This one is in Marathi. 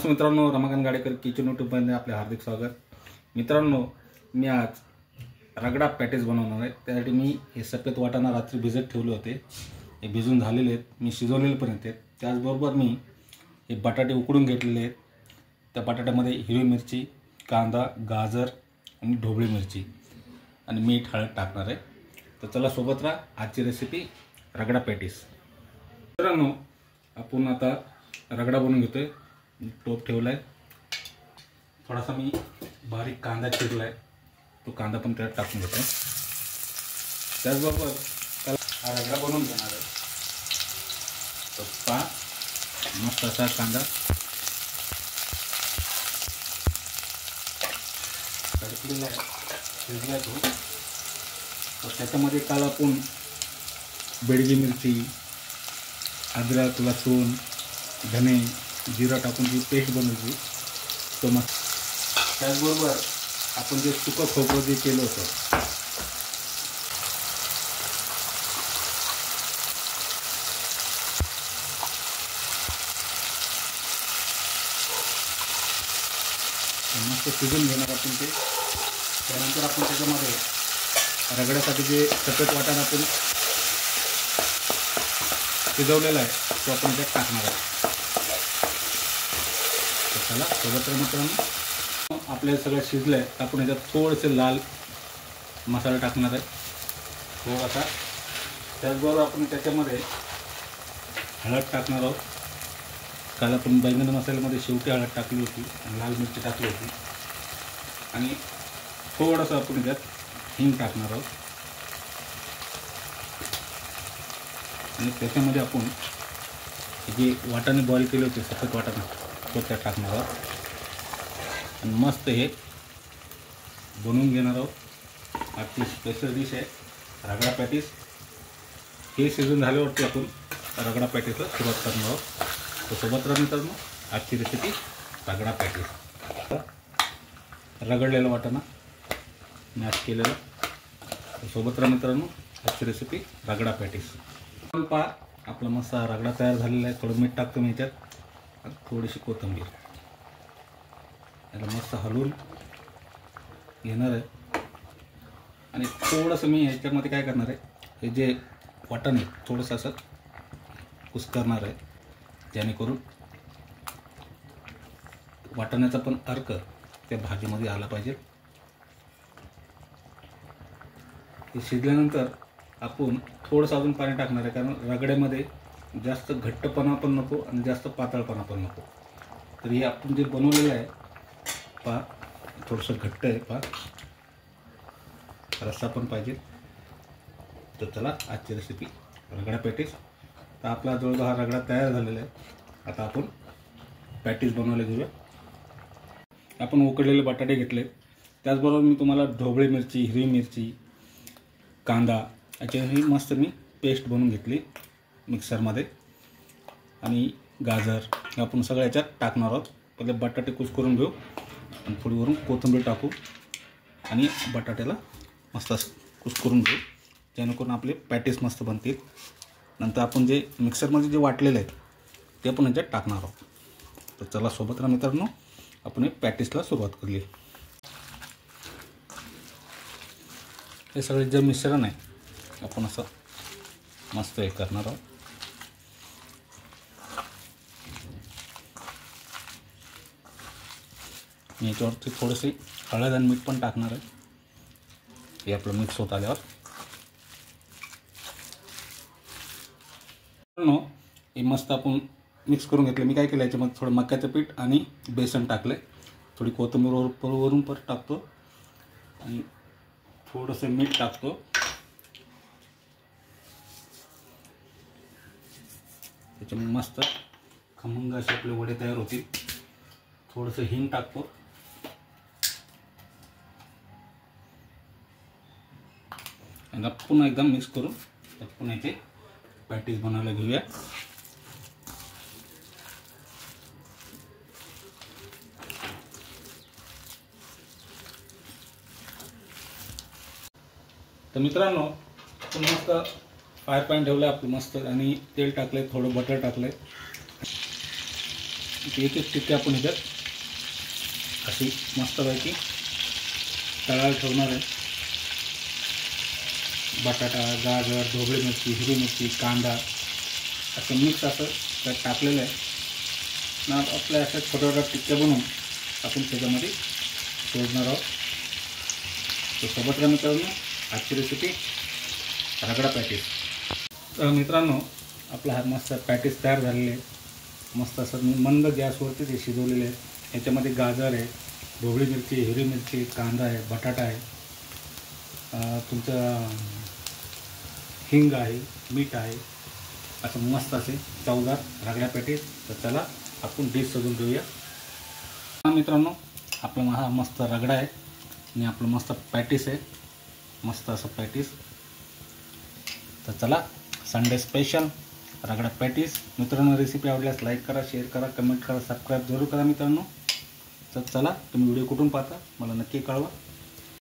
मित्रांनो, रमाकांत गाडेकर किचन यूट्यूबमध्ये आपले हार्दिक स्वागत। मित्रांनो, मी आज रगडा पॅटीस बनवणार आहे। त्यासाठी मी हे सफेद वाटाणा रात्री भिजत ठेवले होते, हे भिजून झालेले आहेत, मी शिजवलेले पण आहेत। त्याचबरोबर मी हे बटाटे उकडून घेतलेले आहेत। त्या बटाट्यामध्ये हिरवी मिरची, कांदा, गाजर आणि ढोबळी मिरची आणि मीठ, हळद टाकणार आहे। तर चला सोबत राहा, आजची रेसिपी रगडा पॅटीस। मित्रांनो, आपण आता रगडा बनवून घेतोय। टोप ठेवलाय, थोडासा मी बारीक कांदा चिरलाय, तो कांदा पण त्यात टाकून घेतो। त्याचबरोबर हा रगडा बनवून घेणार आहे। तो पहा, मस्त असा कांदा तडकलेला आहे, शिजलाय तो। तर त्याच्यामध्ये काल आपण बेडगी मिरची, अद्रक, लसूण, धने, जिरा टाकून जी पेस्ट बनवली तो मग त्याचबरोबर आपण जे सुकं खोबरं जे केलं होतं मस्त शिजून घेणार आपण ते। त्यानंतर आपण त्याच्यामध्ये रगड्यासाठी जे सफेद वाटाणा आपण शिजवलेला आहे तो आपण त्यात टाकणार आहे। चला सोबत मित्रांनो, आपले सगळं शिजलं आहे। आपण याच्यात थोडेसे लाल मसाला टाकणार आहे, थोडासा। त्याचबरोबर आपण त्याच्यामध्ये हळद टाकणार आहोत। काल आपण बैंगन मसाल्यामध्ये शेवटी हळद टाकली होती आणि लाल मिरची टाकली होती, आणि थोडंसं आपण याच्यात हिंग टाकणार आहोत। आणि त्याच्यामध्ये आपण जे वाटाणे बॉईल केले होते, सफेद वाटाणा, तो त्यात टाकणार आहोत आणि मस्त हे बनवून घेणार आहोत। आपली स्पेशल डिश आहे रगडा पॅटीस। हे शिजून झाल्यावरती आपण रगडा पॅटीसला सुरुवात करणार आहोत। तर सोबत राहा मित्रांनो, आजची रेसिपी रगडा पॅटीस। रगडलेला वाटाणा मॅश केलेला, सोबत राहा मित्रांनो, आजची रेसिपी रगडा पॅटीस। पहा, आपला मस्त रगडा तयार झालेला आहे। थोडं मीठ टाकतो मी याच्यात, थोडीशी कोथिंबीर, याला मस्त हलवून घेणार आहे। आणि थोडंसं मी ह्याच्यामध्ये काय करणार आहे, हे जे वाटाणे थोडंसं असं कुस्करणार आहे, जेणेकरून वाटाण्याचा पण अर्क त्या भाजीमध्ये आला पाहिजे। हे शिजल्यानंतर आपण थोडंसं अजून पाणी टाकणार आहे, कारण रगड्यामध्ये जास्त घट्टपणा पण नको आणि जास्त पातळपणा पण नको। तर हे आपण जे बनवलेलं आहे पहा, थोडंसं घट्ट आहे, पहा रस्सा पण पाहिजे। तर चला आजची रेसिपी रगडा पॅटीस। तर आपला जवळजवळ हा रगडा तयार झालेला आहे। आता आपण पॅटीस बनवायला घेऊया। आपण उकडलेले बटाटे घेतले, त्याचबरोबर मी तुम्हाला ढोबळी मिरची, हिरवी मिरची, कांदा याची मस्त मी पेस्ट बनवून घेतली मिक्सरमध्ये, आणि गाजर आपण सगळं याच्यात टाकणार आहोत। पहिले बटाटे कुस्करून घेऊ आणि थोडी वरून कोथिंबीर टाकू आणि बटाट्याला मस्त कुस्करून घेऊ, जेणेकरून आपले पॅटीस मस्त बनतील। नंतर आपण जे मिक्सरमध्ये जे वाटलेले आहेत ते आपण याच्यात टाकणार आहोत। तर चला सोबत राहा मित्रांनो, आपण पॅटीसला सुरुवात करूया। हे सगळे जे मिश्रण आहे आपण असं मस्त हे करणार आहोत। याच्यावरती थोडेसे हळद आणि मीठ पण टाकणार आहे, हे आपलं मिक्स होत आल्यावर। हे मस्त आपण मिक्स करून घेतलं। मी काय केलं, याच्यामध्ये थोडं मक्याचं पीठ आणि बेसन टाकलं, थोडी कोथिंबीर वरून परत टाकतो आणि थोडंसं मीठ टाकतो। त्याच्यामुळे मस्त खमंग असे आपले वडे तयार होतील। थोडंसं हिंग टाकतो आणि पुन्हा एकदम मिक्स करून पुन्हा याचे पॅटीस बनवायला घेऊया। तर मित्रांनो, आपण मस्त फ्राय पॅन ठेवलं आपलं मस्त, आणि तेल टाकले, थोडं बटर टाकले, एक एक टिक्की आपण ह्याच्यात अशी मस्तपैकी तळायला ठेवणार आहे. बटाटा, गाजर, ढोबळी मिरची, हिरवी मिरची, कांदा असं मिक्स असं त्यात टाकलेलं आहे ना. आपल्या अशा छोट्या छोट्या टिक्क्या बनवून आपण त्याच्यामध्ये सोडणार आहोत. तर सोबत का मित्रांनो आजची रेसिपी रगडा पॅटीस. तर मित्रांनो आपला हा मस्त पॅटीस तयार झालेले आहे. मस्त असं मंद गॅसवरती ते शिजवलेले आहे. याच्यामध्ये गाजर आहे, ढोबळी मिरची, हिरवी मिरची, कांदा आहे, बटाटा आहे, तुमचं हिंग आहे, मीठ आहे. असं मस्त असे चवदार रगडा पॅटीस. तर चला आपण डिश सजवून घेऊया. मित्रांनो आपला हा मस्त रगडा आहे आणि आपलं मस्त पॅटीस आहे, मस्त असं पॅटीस. तर चला संडे स्पेशल रगडा पॅटीस. मित्रांनो रेसिपी आवडल्यास लाईक करा, शेअर करा, कमेंट करा, सबस्क्राईब जरूर करा मित्रांनो. तर चला तुम्ही व्हिडिओ कुठून पाहता मला नक्की कळवा.